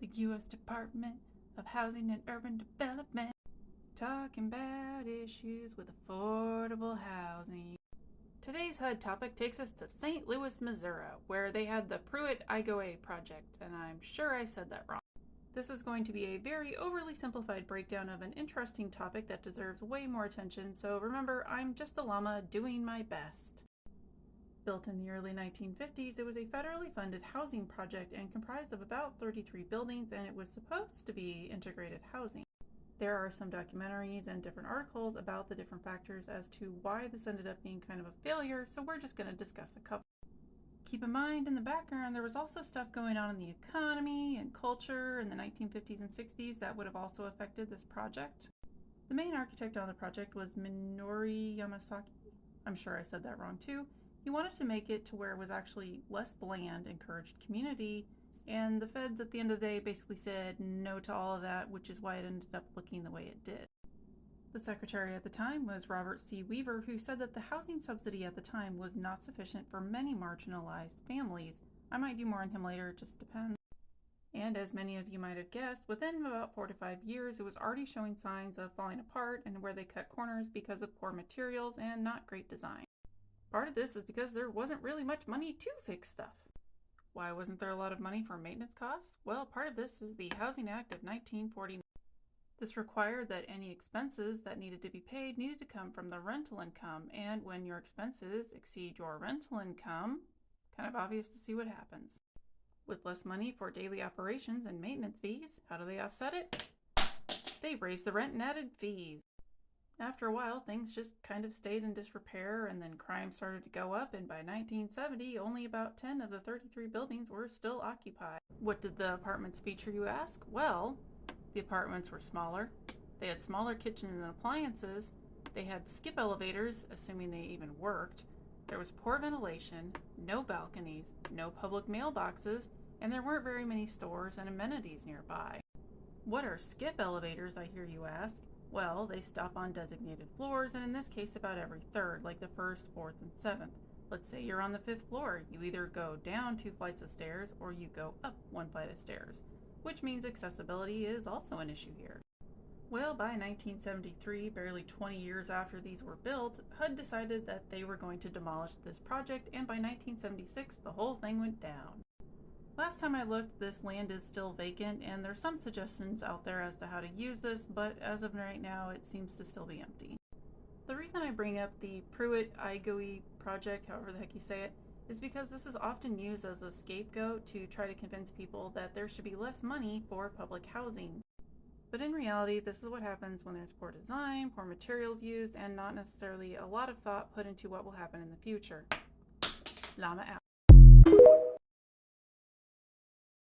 the U.S. Department of Housing and Urban Development, talking about issues with affordable housing. Today's HUD topic takes us to St. Louis, Missouri, where they had the Pruitt Igoe project, and I'm sure I said that wrong. This is going to be a very overly simplified breakdown of an interesting topic that deserves way more attention, so remember, I'm just a llama doing my best. Built in the early 1950s, it was a federally funded housing project and comprised of about 33 buildings, and it was supposed to be integrated housing. There are some documentaries and different articles about the different factors as to why this ended up being kind of a failure, so we're just going to discuss a couple. Keep in mind, in the background, there was also stuff going on in the economy and culture in the 1950s and 60s that would have also affected this project. The main architect on the project was Minoru Yamasaki. I'm sure I said that wrong too. He wanted to make it to where it was actually less bland, encouraged community, and the feds at the end of the day basically said no to all of that, which is why it ended up looking the way it did. The secretary at the time was Robert C. Weaver, who said that the housing subsidy at the time was not sufficient for many marginalized families. I might do more on him later, it just depends. And as many of you might have guessed, within about 4 to 5 years, it was already showing signs of falling apart and where they cut corners because of poor materials and not great design. Part of this is because there wasn't really much money to fix stuff. Why wasn't there a lot of money for maintenance costs? Well, part of this is the Housing Act of 1949. This required that any expenses that needed to be paid needed to come from the rental income, and when your expenses exceed your rental income, kind of obvious to see what happens. With less money for daily operations and maintenance fees, how do they offset it? They raised the rent and added fees. After a while, things just kind of stayed in disrepair, and then crime started to go up, and by 1970, only about 10 of the 33 buildings were still occupied. What did the apartments feature, you ask? Well, the apartments were smaller, they had smaller kitchens and appliances, they had skip elevators, assuming they even worked, there was poor ventilation, no balconies, no public mailboxes, and there weren't very many stores and amenities nearby. What are skip elevators, I hear you ask? Well, they stop on designated floors, and in this case about every third, like the 1st, 4th, and 7th. Let's say you're on the 5th floor. You either go down 2 flights of stairs or you go up 1 flight of stairs, which means accessibility is also an issue here. Well, by 1973, barely 20 years after these were built, HUD decided that they were going to demolish this project, and by 1976, the whole thing went down. Last time I looked, this land is still vacant, and there's some suggestions out there as to how to use this, but as of right now, it seems to still be empty. The reason I bring up the Pruitt Igoe project, however the heck you say it, is because this is often used as a scapegoat to try to convince people that there should be less money for public housing. But in reality, this is what happens when there's poor design, poor materials used, and not necessarily a lot of thought put into what will happen in the future. Llama out.